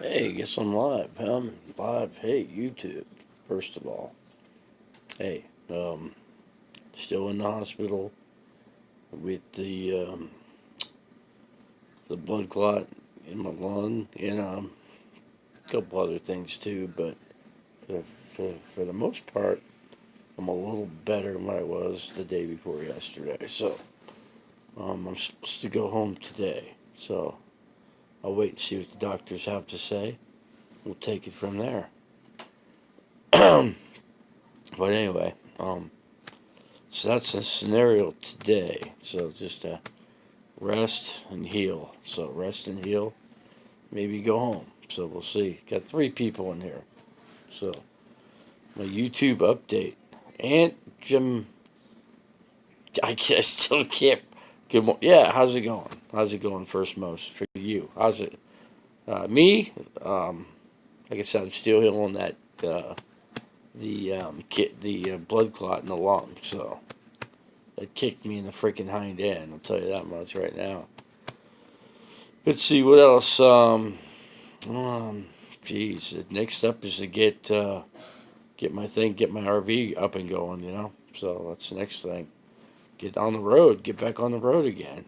Hey, guess I'm live. I'm live. Hey, YouTube. First of all, hey, still in the hospital with the blood clot in my lung and a couple other things too. But for the most part, I'm a little better than what I was the day before yesterday. So I'm supposed to go home today. So I'll wait and see what the doctors have to say. We'll take it from there. But anyway, so that's a scenario today. So just rest and heal. So rest and heal. Maybe go home. So we'll see. Got 3 people in here. So my YouTube update. Aunt Jim. I guess still can't. Good morning. Yeah, how's it going? How's it going? First most for you. How's it? Me. Like I said, I'm still healing that the blood clot in the lung. So it kicked me in the freaking hind end. I'll tell you that much right now. Let's see what else. Geez, next up is to get my thing, get my RV up and going. So that's the next thing. Get on the road, get back on the road again.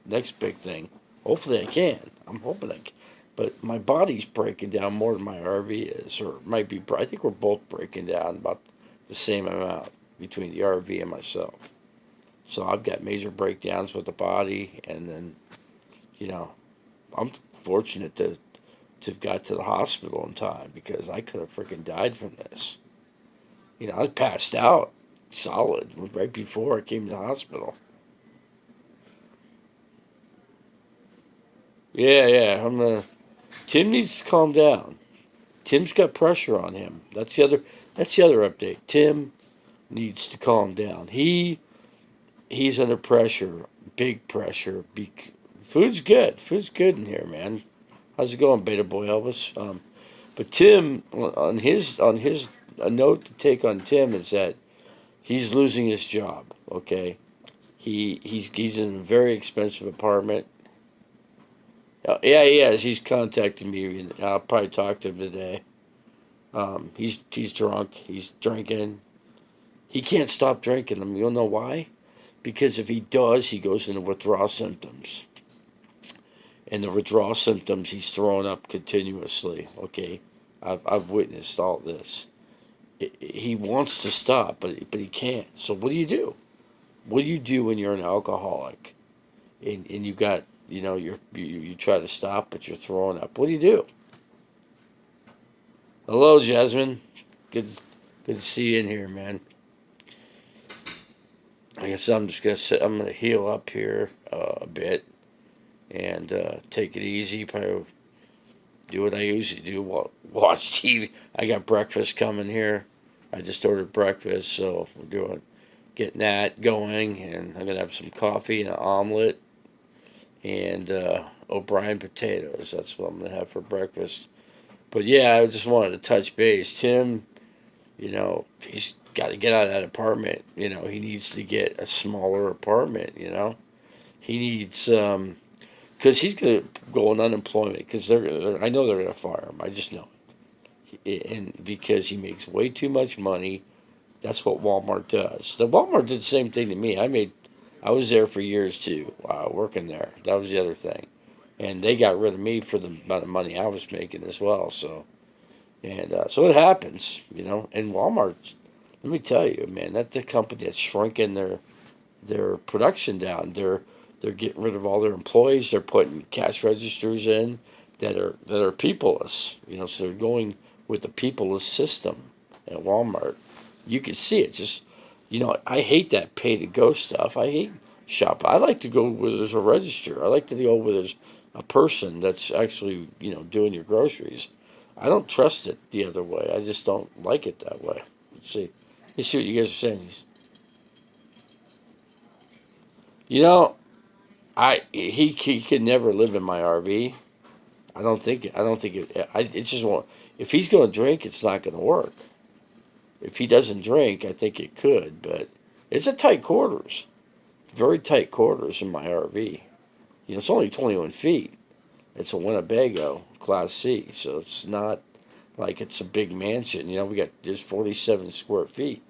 Next big thing. Hopefully I can. I'm hoping I can. But my body's breaking down more than my RV is, or might be. I think we're both breaking down about the same amount between the RV and myself. So I've got major breakdowns with the body, and then, you know, I'm fortunate to have got to the hospital in time because I could have freaking died from this. I passed out solid right before I came to the hospital. Yeah, yeah. Tim needs to calm down. Tim's got pressure on him. That's the other update. Tim needs to calm down. He's under pressure, big pressure. Food's good. Food's good in here, man. How's it going, Beta Boy Elvis? But Tim, on his a note to take on Tim is that he's losing his job. Okay, he's in a very expensive apartment. Yeah, he is. He's contacted me, and I'll probably talk to him today. He's drunk. He's drinking. He can't stop drinking. You'll know why? Because if he does, he goes into withdrawal symptoms. And the withdrawal symptoms, he's throwing up continuously. Okay, I've witnessed all this. He wants to stop, but he can't. So what do you do? What do you do when you're an alcoholic, and you got you try to stop, but you're throwing up? What do you do? Hello, Jasmine. Good to see you in here, man. I guess I'm just gonna sit. I'm gonna heal up here a bit and take it easy. Probably do what I usually do. Watch TV. I got breakfast coming here. I just ordered breakfast, so we're getting that going, and I'm gonna have some coffee and an omelet and O'Brien potatoes. That's what I'm gonna have for breakfast. But yeah, I just wanted to touch base. Tim, he's got to get out of that apartment. He needs to get a smaller apartment. He needs because he's gonna go on unemployment because I know they're gonna fire him. I just know it, and because he makes way too much money. That's what Walmart does. The Walmart did the same thing to me. I was there for years too, working there. That was the other thing, and they got rid of me for the amount of money I was making as well. So it happens, And Walmart, let me tell you, man, that's the company that's shrinking their production down. They're getting rid of all their employees. They're putting cash registers in that are peopleless. So they're going with the peopleless system at Walmart. You can see it. Just I hate that pay to go stuff. I hate shop. I like to go where there's a register. I like to go where there's a person that's actually doing your groceries. I don't trust it the other way. I just don't like it that way. Let's see. Let's see what you guys are saying. You know, he could never live in my RV. I don't think it. It just won't. If he's going to drink, it's not going to work. If he doesn't drink, I think it could, but it's a tight quarters, very tight quarters in my RV. It's only 21 feet, It's a Winnebago Class C, so it's not like it's a big mansion. There's 47 square feet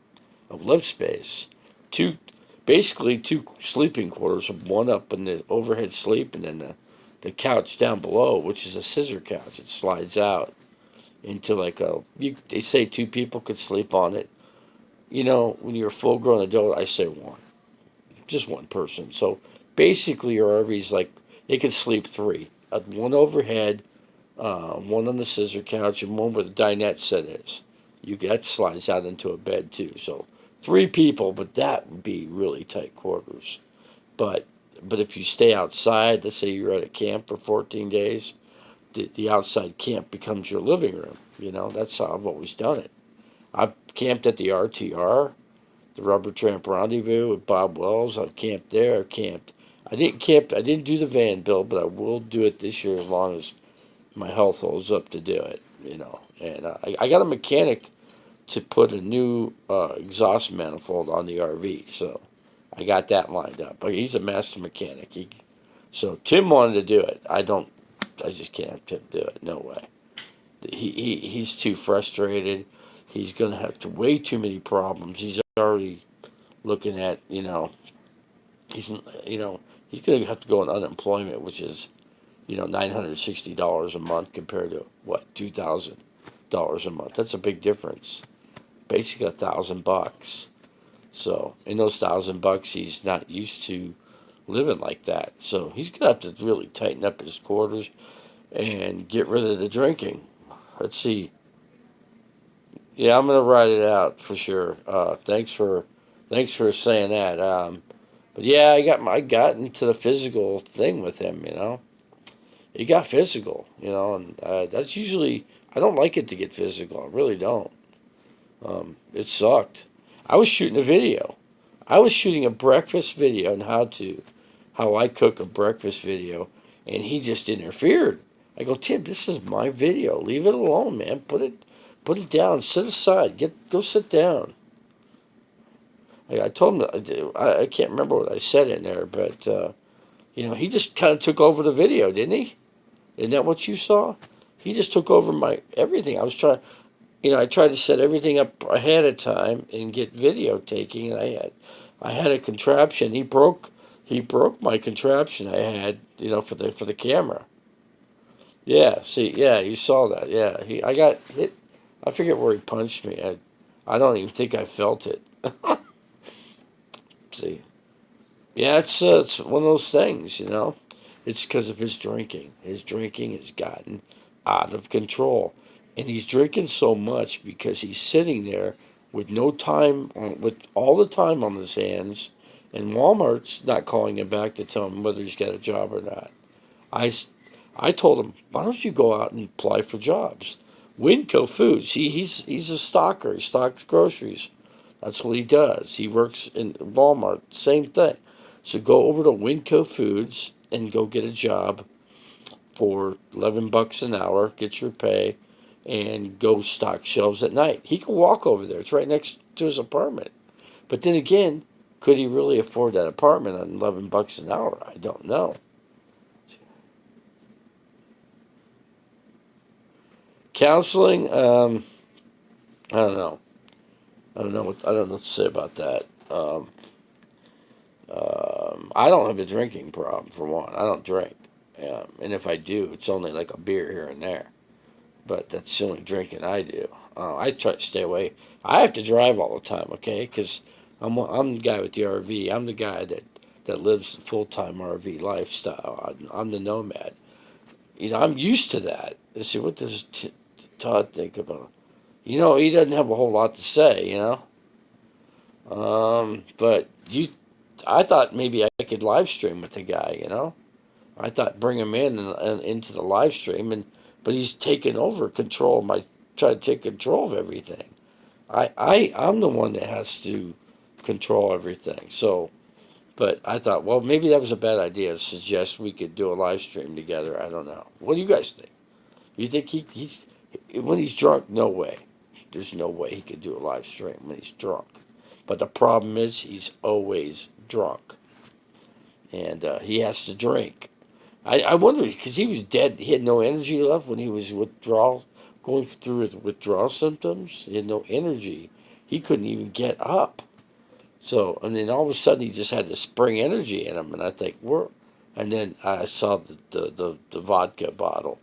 of live space, two, basically two sleeping quarters, one up in the overhead sleep, and then the couch down below, which is a scissor couch. It slides out into like they say two people could sleep on it. When you're a full grown adult, I say one, just one person. So basically, your RV's like it could sleep three, one overhead, one on the scissor couch, and one where the dinette set is. That slides out into a bed too. So three people, but that would be really tight quarters. But if you stay outside, let's say you're at a camp for 14 days, the outside camp becomes your living room. That's how I've always done it. I've camped at the RTR, the Rubber Tramp Rendezvous with Bob Wells. I've camped there. I've camped. I didn't camp. I didn't do the van build, but I will do it this year as long as my health holds up to do it. And I got a mechanic to put a new exhaust manifold on the RV, so I got that lined up. But he's a master mechanic. So Tim wanted to do it. I just can't have Tim do it. No way. He's too frustrated. He's gonna have way too many problems. He's already looking at he's he's gonna have to go on unemployment, which is $960 a month compared to what $2,000 a month. That's a big difference. Basically $1,000. So in those $1,000, he's not used to living like that. So he's gonna have to really tighten up his quarters and get rid of the drinking. Let's see. Yeah, I'm gonna write it out for sure. Thanks for saying that. But yeah, I got into the physical thing with him. It got physical. And that's usually I don't like it to get physical. I really don't. It sucked. I was shooting a video. I was shooting a breakfast video on how I cook a breakfast video, and he just interfered. I go, Tim, this is my video. Leave it alone, man. Put it down. Sit aside. Go sit down. I told him I can't remember what I said in there, but he just kind of took over the video, didn't he? Isn't that what you saw? He just took over my everything. I was trying. I tried to set everything up ahead of time and get video taking, and I had a contraption. He broke my contraption I had, for the camera. Yeah, see, yeah, you saw that. Yeah, I got hit. I forget where he punched me. I don't even think I felt it. See, yeah, it's one of those things, It's because of his drinking. His drinking has gotten out of control. And he's drinking so much because he's sitting there with no time, with all the time on his hands, and Walmart's not calling him back to tell him whether he's got a job or not. I told him, why don't you go out and apply for jobs? Winco Foods, he's a stocker. He stocks groceries. That's what he does. He works in Walmart, same thing. So go over to Winco Foods and go get a job for $11 an hour, get your pay, and go stock shelves at night. He can walk over there. It's right next to his apartment. But then again, could he really afford that apartment on $11 an hour? I don't know. Counseling, I don't know. I don't know what to say about that. I don't have a drinking problem, for one. I don't drink. And if I do, it's only like a beer here and there. But that's the only drinking I do. I try to stay away. I have to drive all the time, okay? Because I'm the guy with the RV. I'm the guy that lives the full-time RV lifestyle. I'm the nomad. I'm used to that. They say, what does Todd think about? He doesn't have a whole lot to say, But I thought maybe I could live stream with the guy, I thought bring him in and into the live stream, but he's taken over control. Try to take control of everything. I'm the one that has to control everything. So, but I thought, well, maybe that was a bad idea to suggest we could do a live stream together. I don't know. What do you guys think? You think he's when he's drunk? No way. There's no way he could do a live stream when he's drunk. But the problem is he's always drunk, and he has to drink. I wonder because he was dead. He had no energy left when he was going through his withdrawal symptoms. He had no energy. He couldn't even get up. So, and then all of a sudden he just had this spring energy in him, and I think we're, and then I saw the vodka bottle,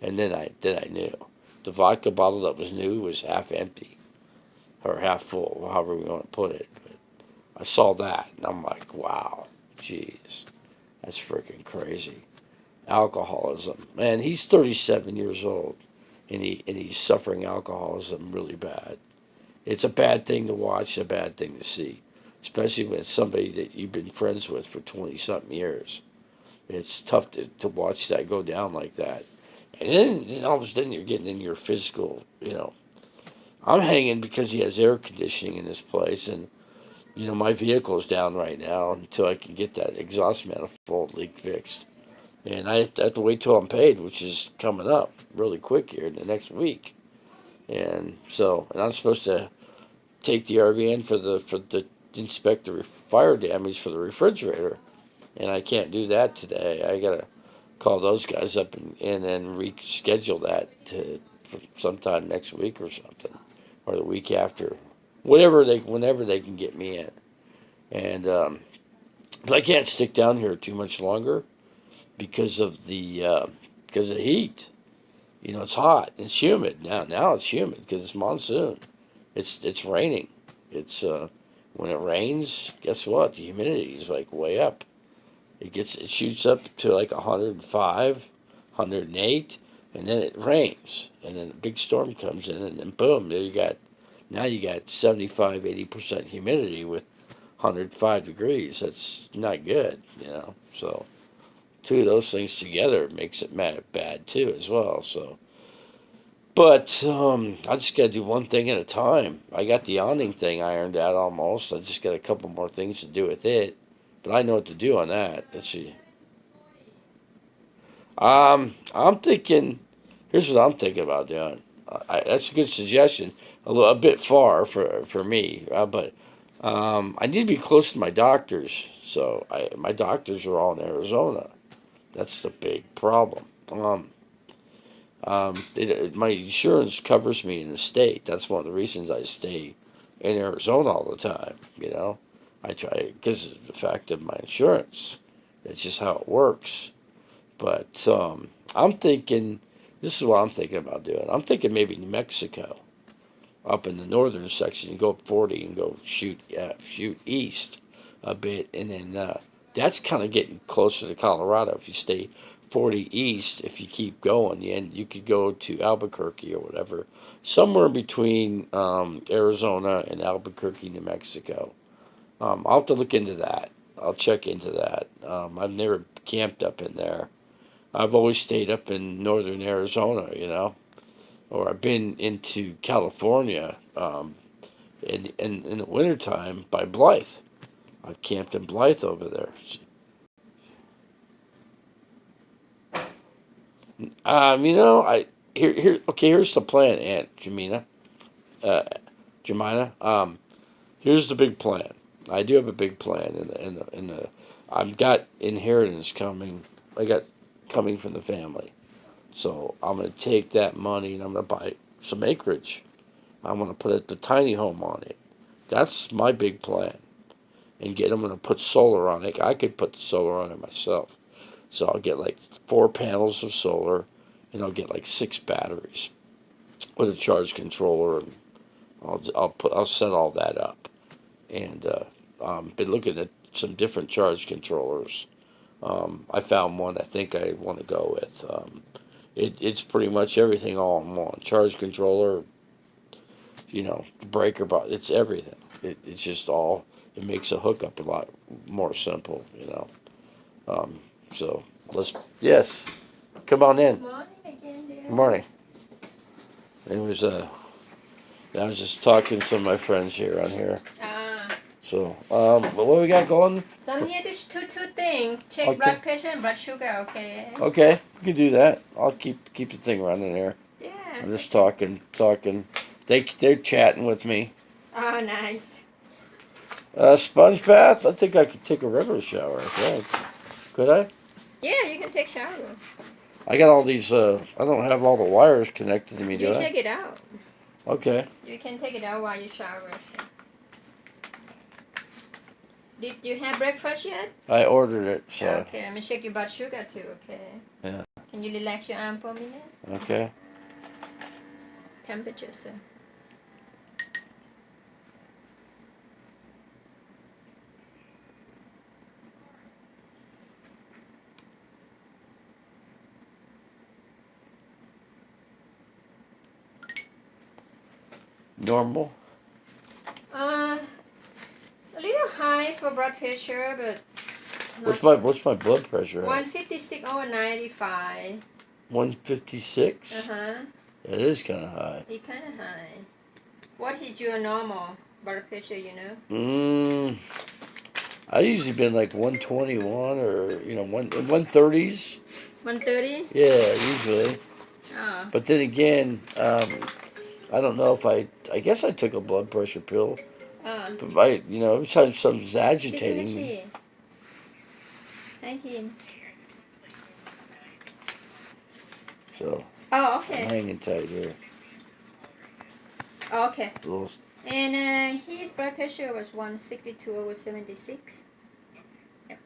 and then I knew, the vodka bottle that was new was half empty, or half full, however we want to put it. But I saw that, and I'm like, wow, jeez, that's freaking crazy. Alcoholism, man, he's 37 years old, and he's suffering alcoholism really bad. It's a bad thing to watch, a bad thing to see, especially when it's somebody that you've been friends with for 20 something years. It's tough to watch that go down like that. And then all of a sudden you're getting in your physical, I'm hanging because he has air conditioning in this place, and, my vehicle is down right now until I can get that exhaust manifold leak fixed. And I have to wait till I'm paid, which is coming up really quick here in the next week. And so, and I'm supposed to take the RV in for the inspect the fire damage for the refrigerator, and I can't do that today. I gotta call those guys up and then reschedule that to sometime next week or something, or the week after, whenever they can get me in. And but I can't stick down here too much longer because of the heat. It's hot. It's humid now. Now it's humid because it's monsoon. It's raining. It's when it rains, guess what? The humidity is like way up. It shoots up to like 105, 108, and then it rains, and then a big storm comes in, and then boom, now you got 75, 80% humidity with 105 degrees. That's not good, So two of those things together makes it bad too as well. So. But I just got to do one thing at a time. I got the awning thing ironed out almost. I just got a couple more things to do with it. But I know what to do on that. Let's see. I'm thinking. Here's what I'm thinking about doing. That's a good suggestion. A bit far for me, but I need to be close to my doctors. So my doctors are all in Arizona. That's the big problem. My insurance covers me in the state. That's one of the reasons I stay in Arizona all the time. I try because of the fact of my insurance. That's just how it works. But I'm thinking, this is what I'm thinking about doing. I'm thinking maybe New Mexico, up in the northern section. You go up 40 and go shoot east a bit, and then that's kind of getting closer to Colorado if you stay 40 east. If you keep going, and you could go to Albuquerque or whatever, somewhere between Arizona and Albuquerque, New Mexico. I'll have to look into that. I'll check into that. I've never camped up in there. I've always stayed up in northern Arizona, or I've been into California in the wintertime by Blythe. I've camped in Blythe over there. Here's the plan, Aunt Jemina. Here's the big plan. I do have a big plan in the I've got inheritance coming. I got coming from the family, so I'm gonna take that money and I'm gonna buy some acreage. I'm gonna put the tiny home on it. That's my big plan, and I'm gonna put solar on it. I could put the solar on it myself. So I'll get like 4 panels of solar, and I'll get like 6 batteries with a charge controller, and I'll set all that up. And been looking at some different charge controllers. I found one I think I want to go with. It's pretty much everything all in one. Charge controller, breaker box. It's everything. It's just all. It makes a hookup a lot more simple. So yes, come on in. Good morning again, dear. Good morning. I was just talking to some of my friends here on here. So, what we got going? So I'm here to two things. Check Okay. blood pressure and blood sugar, okay? Okay, we can do that. I'll keep the thing running here. Yeah. I'm just talking. They're chatting with me. Oh, nice. Sponge bath? I think I could take a river shower. I think. Could I? Yeah, you can take shower. I got all these. I don't have all the wires connected to me, do You I? take it out. Okay. You can take it out while you shower. So. Did you have breakfast yet? I ordered it, so. Okay, let me check your blood sugar too, okay? Yeah. Can you relax your arm for a minute? Okay. Temperature, sir. Normal. A little high for blood pressure, but What's my blood pressure at? 156 over 95. 156. Uh-huh. It is kind of high. It's kind of high. What is your normal blood pressure, you know? I usually been like 121 or 130s. 130? Yeah, usually. Oh. But then again, I don't know if I guess I took a blood pressure pill. But every time something's agitating me. 19. So. Oh, okay. I'm hanging tight here. Oh, okay. A little. And his blood pressure was 162 over 76. Yep.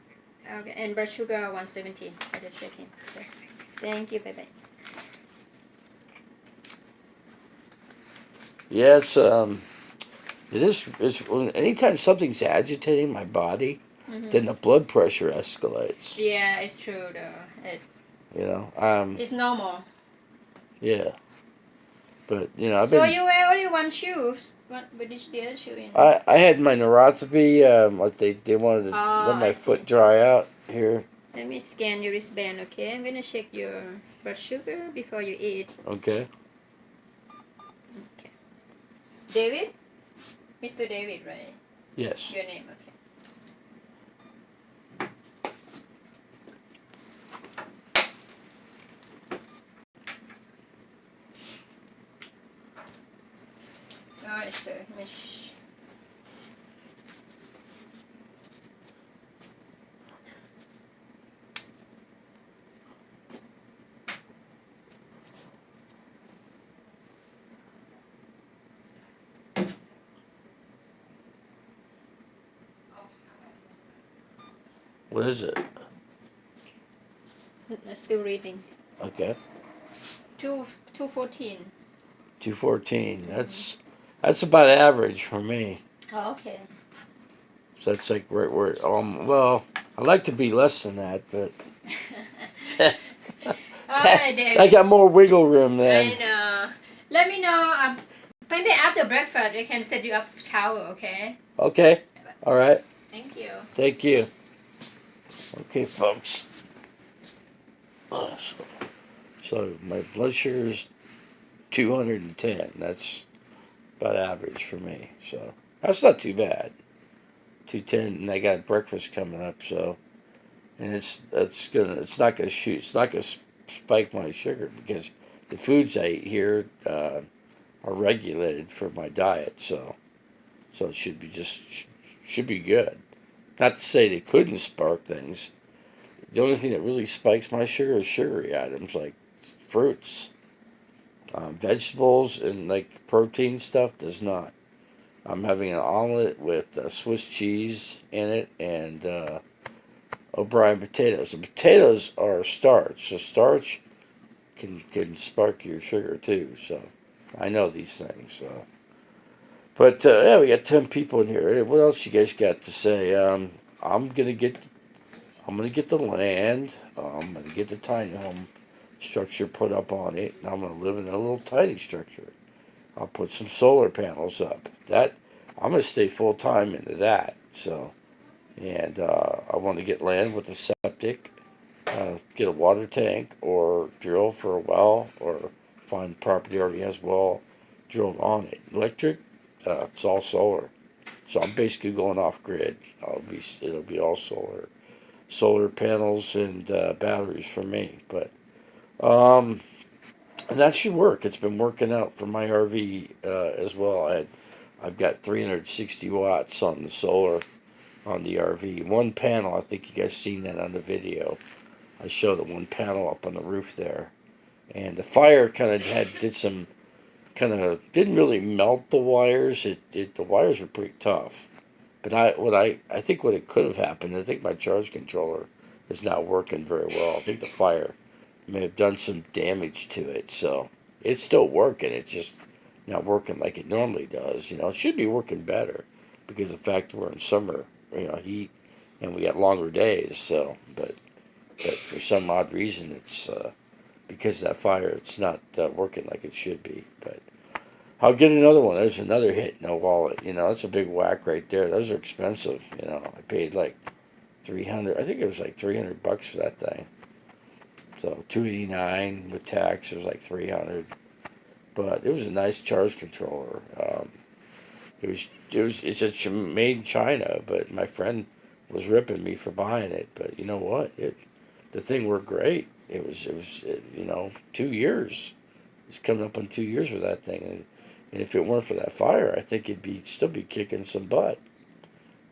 Okay, and blood sugar 117. I just checking. So, thank you, bye bye. Yeah, it's anytime something's agitating my body, then the blood pressure escalates. Yeah, it's true though. It's normal. Yeah, but I've So been. you wear only one shoes. What is the other shoe in? I had my neuropathy. Like they wanted to let my foot dry out here. Let me scan your wristband, okay? I'm gonna check your blood sugar before you eat. Okay. Okay. David? Mr. David, right? Yes. Your name, okay. Alright, sir. What is it? I'm still reading. Okay. 214. 214. That's about average for me. Oh, okay. So that's like right where. Well, I like to be less than that, but. Alright, David. I got more wiggle room then. I know. Let me know. Maybe after breakfast, we can set you up towel, okay? Okay. All right. Thank you. Thank you. Okay, folks. So my blood sugar is 210. That's about average for me. So that's not too bad. 210, and I got breakfast coming up. So, and it's not gonna shoot. It's not gonna spike my sugar because the foods I eat here are regulated for my diet. So it should be good. Not to say they couldn't spark things. The only thing that really spikes my sugar is sugary items like fruits, vegetables, and like protein stuff does not. I'm having an omelet with Swiss cheese in it and O'Brien potatoes. The potatoes are starch, so starch can spark your sugar too. So I know these things. So, but yeah, we got 10 people in here. What else you guys got to say? I'm gonna get the land. I'm gonna get the tiny home structure put up on it, and I'm gonna live in a little tiny structure. I'll put some solar panels up. That I'm gonna stay full time into that. So, and I want to get land with a septic, get a water tank, or drill for a well, or find property already has well drilled on it. Electric, it's all solar. So I'm basically going off grid. It'll be all solar panels and batteries for me. But and that should work. It's been working out for my RV as well. I've got 360 watts on the solar on the RV. One panel. I think you guys seen that on the video. I showed the one panel up on the roof there, and the fire kind of did some kind of didn't really melt the wires. The wires were pretty tough, but I think what it could have happened. I think my charge controller is not working very well. I think the fire may have done some damage to it, so it's still working. It's just not working like it normally does. It should be working better because of the fact we're in summer, heat, and we got longer days. So, but for some odd reason, it's because of that fire, it's not working like it should be. But I'll get another one. There's another hit in the wallet. That's a big whack right there. Those are expensive. I paid like 300. I think it was like $300 for that thing. So $289 with tax. It was like 300. But it was a nice charge controller. It's made in China, but my friend was ripping me for buying it. But you know what? The thing worked great. It was 2 years. It's coming up on 2 years with that thing, and if it weren't for that fire, I think it'd still be kicking some butt.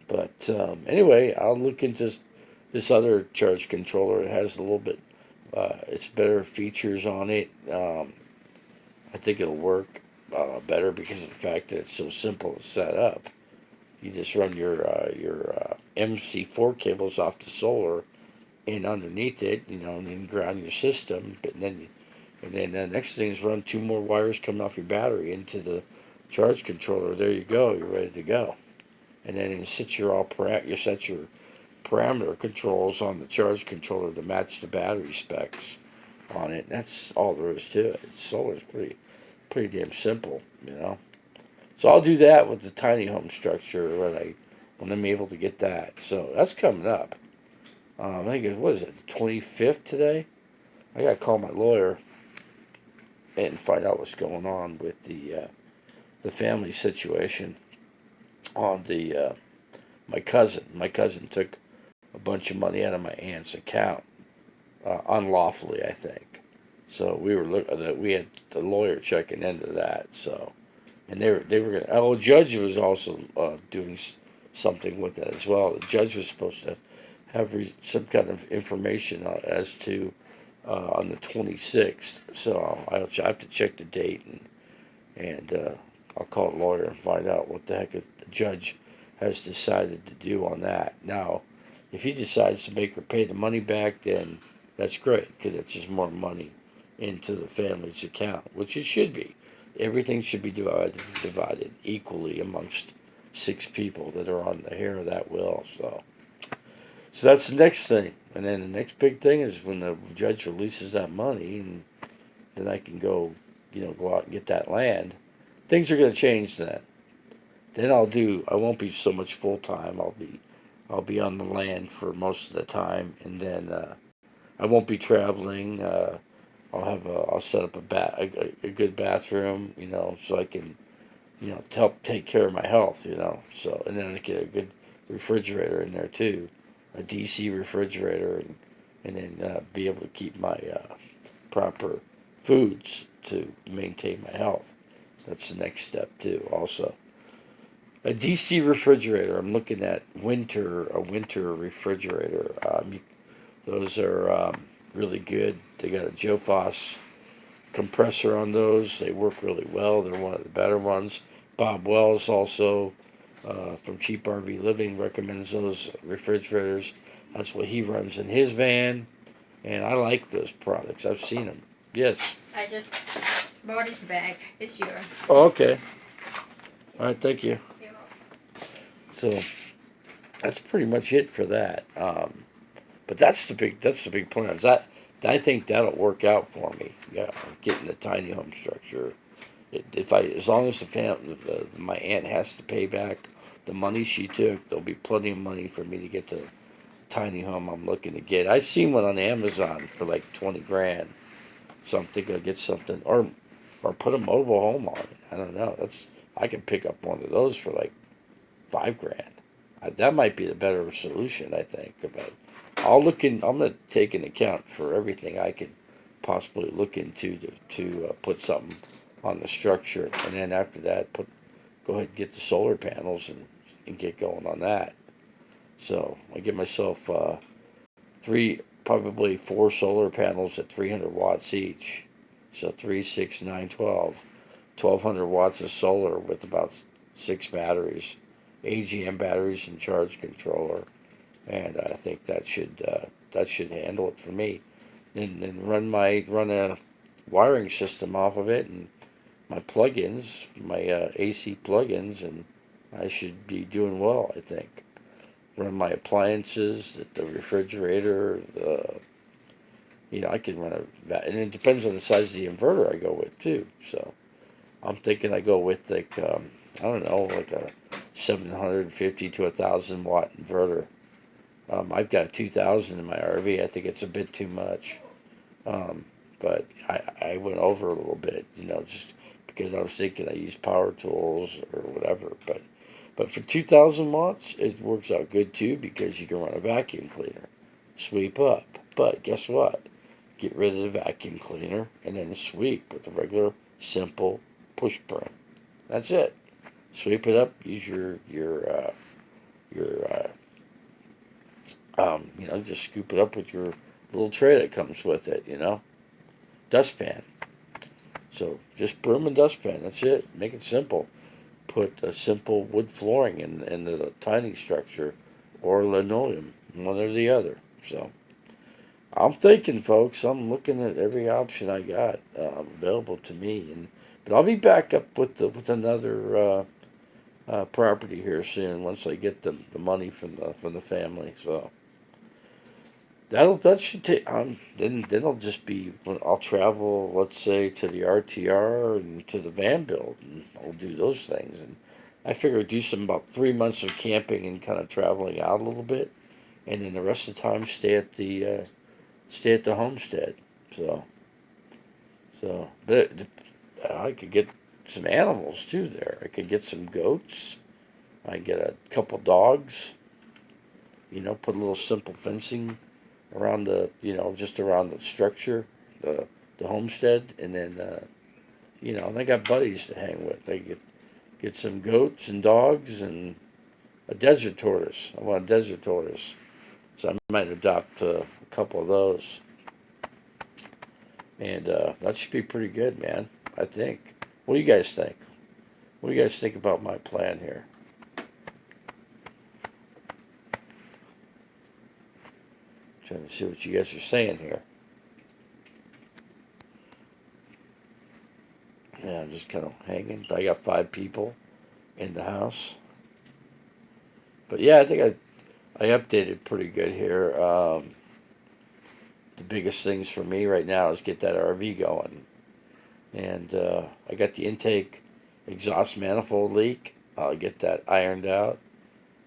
But anyway, I'll look into this other charge controller. It has a little bit, it's better features on it. I think it'll work better because of the fact that it's so simple to set up. You just run your MC4 cables off the solar and underneath it, and then ground your system. And then the next thing is run 2 more wires coming off your battery into the charge controller. There you go. You're ready to go. And then you set your parameter controls on the charge controller to match the battery specs on it. And that's all there is to it. Solar's pretty damn simple. So I'll do that with the tiny home structure when I'm able to get that. So that's coming up. I think what is it, the 25th today? I gotta call my lawyer and find out what's going on with the family situation on my cousin. My cousin took a bunch of money out of my aunt's account unlawfully, I think. So we had the lawyer checking into that. So, and they were gonna. Oh, the judge was also doing something with that as well. The judge was supposed to have some kind of information as to on the 26th. So I'll have to check the date and I'll call the lawyer and find out what the heck the judge has decided to do on that. Now, if he decides to make her pay the money back, then that's great because it's just more money into the family's account, which it should be. Everything should be divided equally amongst 6 people that are on the hair of that will. So that's the next thing. And then the next big thing is when the judge releases that money, and then I can go out and get that land. Things are going to change then. Then I won't be so much full time. I'll be on the land for most of the time, and then I won't be traveling. I'll set up a good bathroom, so I can, help take care of my health, So, and then I get a good refrigerator in there too, a DC refrigerator, and then be able to keep my proper foods to maintain my health. That's the next step too. Also, a DC refrigerator. I'm looking at a winter refrigerator. Those are really good. They got a Joe Foss compressor on those. They work really well. They're one of the better ones. Bob Wells also from Cheap RV Living recommends those refrigerators. That's what he runs in his van, and I like those products. I've seen them. Yes. I just bought this bag. It's yours. Oh, okay. All right, thank you. So that's pretty much it for that. But that's the big plans. I think that'll work out for me. Yeah, getting the tiny home structure. As long as my aunt has to pay back the money she took, there'll be plenty of money for me to get the tiny home I'm looking to get. I seen one on Amazon for like 20 grand. So I'm thinking I'll get something or put a mobile home on it. I don't know. I can pick up one of those for like 5 grand. That might be the better solution, I think. But I'm gonna take into account for everything I could possibly look into to put something on the structure, and then after that, go ahead and get the solar panels and get going on that. So I give myself probably 4 solar panels at 300 watts each. So 3, 6, 9, 12. 1200 watts of solar with about 6 batteries, AGM batteries and charge controller, and I think that should handle it for me. And run a wiring system off of it and my plugins, my AC plugins, and I should be doing well. I think run my appliances, the refrigerator, I can run and it depends on the size of the inverter I go with too. So I'm thinking I go with like I don't know, like a 750 to 1,000 watt inverter. I've got 2,000 in my RV. I think it's a bit too much, but I went over a little bit, just because I was thinking I use power tools or whatever. But for 2,000 watts, it works out good too because you can run a vacuum cleaner, sweep up. But guess what? Get rid of the vacuum cleaner and then sweep with a regular simple push broom. That's it. Sweep it up. Use your just scoop it up with your little tray that comes with it. Dustpan. So just broom and dustpan. That's it. Make it simple. Put a simple wood flooring in the tiny structure, or linoleum, one or the other. So I'm thinking, folks. I'm looking at every option I got available to me, but I'll be back up with another property here soon once I get the money from the family. So that should take. Then it'll just be when I'll travel. Let's say to the RTR and to the van build, and I'll do those things. And I figure do some about 3 months of camping and kind of traveling out a little bit, and then the rest of the time stay at the homestead. So but I could get some animals too there. I could get some goats. I get a couple dogs. Put a little simple fencing around just around the structure, the homestead, and then and I got buddies to hang with. I get some goats and dogs and a desert tortoise. I want a desert tortoise, so I might adopt a couple of those, and that should be pretty good, man. I think. What do you guys think? What do you guys think about my plan here? Trying to see what you guys are saying here. Yeah, I'm just kind of hanging. But I got 5 people in the house. But yeah, I think I updated pretty good here. The biggest things for me right now is get that RV going. And I got the intake exhaust manifold leak. I'll get that ironed out.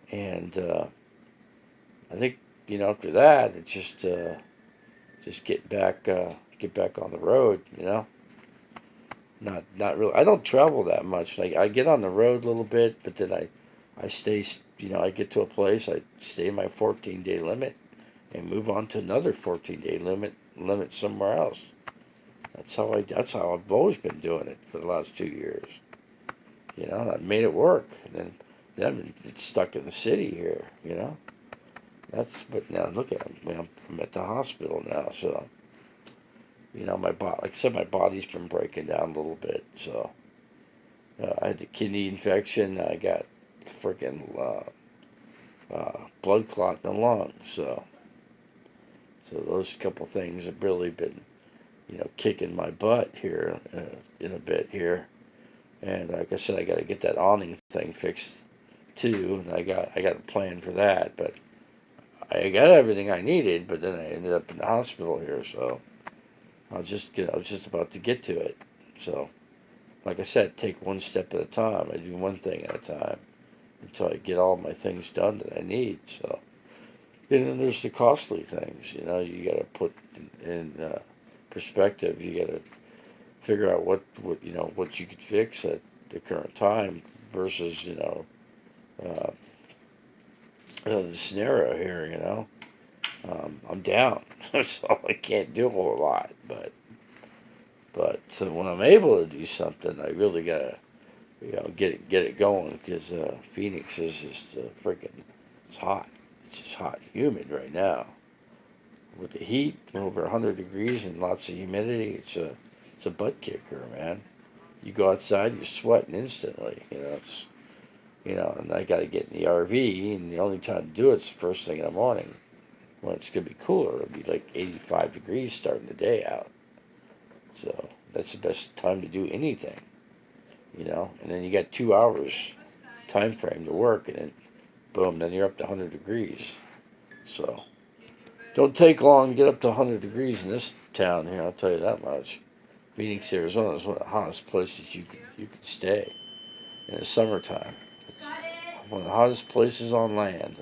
And I think, after that, it's just get back on the road, Not really. I don't travel that much. I get on the road a little bit, but then I stay. I get to a place. I stay my 14-day limit, and move on to another 14-day limit somewhere else. That's how I've always been doing it for the last 2 years. I made it work, and then it's stuck in the city here. But now look at me. I'm at the hospital now, so. My body, like I said, my body's been breaking down a little bit. So I had the kidney infection. I got freaking blood clot in the lungs. So those couple things have really been, kicking my butt here in a bit here. And like I said, I got to get that awning thing fixed too. And I got a plan for that. But I got everything I needed. But then I ended up in the hospital here. So. I was just about to get to it. So, like I said, take one step at a time. I do one thing at a time until I get all my things done that I need. So, and then there's the costly things. You got to put in perspective. You got to figure out what you could fix at the current time versus the scenario here. I'm down, so I can't do a whole lot. But so when I'm able to do something, I really gotta, get it going because Phoenix is just freaking, it's hot. It's just hot, humid right now. with the heat over 100 degrees and lots of humidity, it's a butt kicker, man. You go outside, you're sweating instantly. And I got to get in the RV, and the only time to do it's the first thing in the morning when it's gonna be cooler. It'll be like 85 degrees starting the day out. So that's the best time to do anything. And then you got 2 hours time frame to work, and then boom, then you're up to 100 degrees. So don't take long to get up to 100 degrees in this town here. I'll tell you that much. Phoenix, Arizona is one of the hottest places you can stay in the summertime. It's one of the hottest places on land.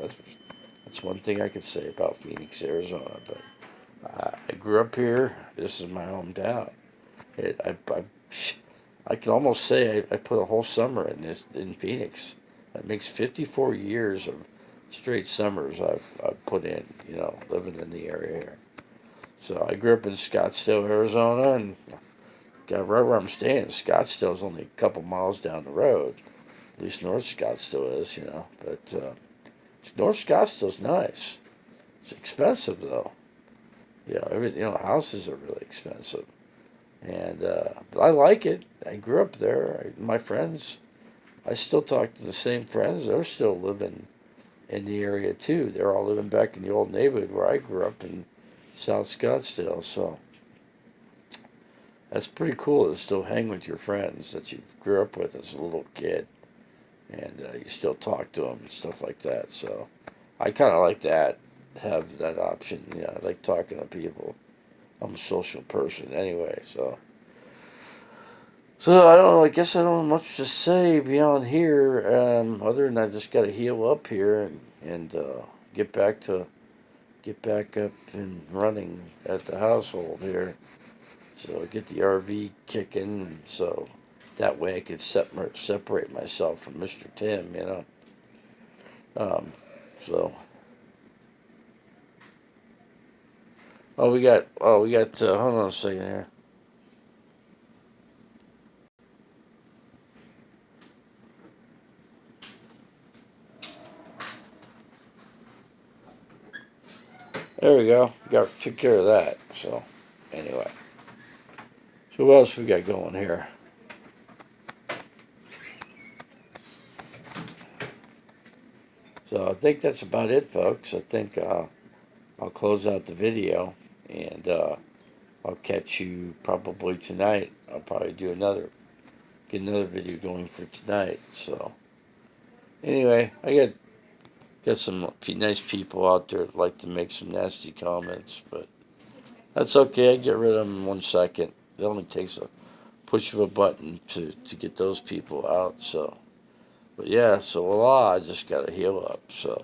That's one thing I could say about Phoenix, Arizona. But I grew up here. This is my hometown. I can almost say I put a whole summer in Phoenix. That makes 54 years of straight summers I've put in, living in the area here. So I grew up in Scottsdale, Arizona, and got right where I'm staying. Scottsdale is only a couple miles down the road. At least North Scottsdale is, But North Scottsdale's nice. It's expensive though. Houses are really expensive. And but I like it. I grew up there. My friends, I still talk to the same friends. They're still living in the area too. They're all living back in the old neighborhood where I grew up in South Scottsdale. So that's pretty cool to still hang with your friends that you grew up with as a little kid, and you still talk to them and stuff like that. So I kind of like that, have that option. I like talking to people. I'm a social person anyway, so I don't know. I guess I don't have much to say beyond here, other than I just got to heal up here and get back up and running at the household here. So get the RV kicking, so that way I could separate myself from Mr. Tim, So. We got. Hold on a second here. There we go. Took care of that. So, anyway. So what else we got going here? So I think that's about it, folks. I think I'll close out the video, and I'll catch you probably tonight. I'll probably get another video going for tonight. So anyway, I got some nice people out there that like to make some nasty comments, but that's okay. I get rid of them in 1 second. It only takes a push of a button to get those people out. So, but yeah, so voila, I just got to heal up. So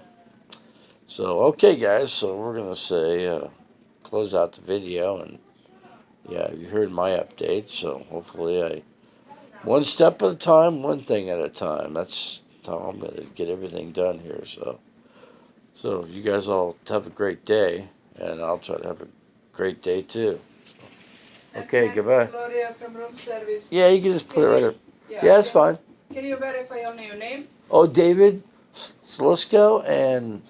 okay, guys. So we're gonna say close out the video, and yeah, you heard my update. So hopefully, one step at a time, one thing at a time. That's how I'm gonna get everything done here. So you guys all have a great day, and I'll try to have a great day too. Okay, goodbye. Gloria from room service. Yeah, you can just put it right up. Yeah, that's fine. Can you verify only your name? Oh, David Slisco and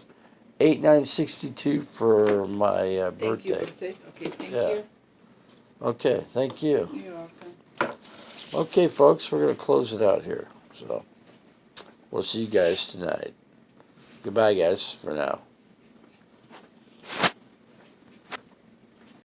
8962 for my birthday. Thank you, birthday. Okay, thank you. Okay, thank you. You're welcome. Okay, folks, we're going to close it out here. So we'll see you guys tonight. Goodbye, guys, for now.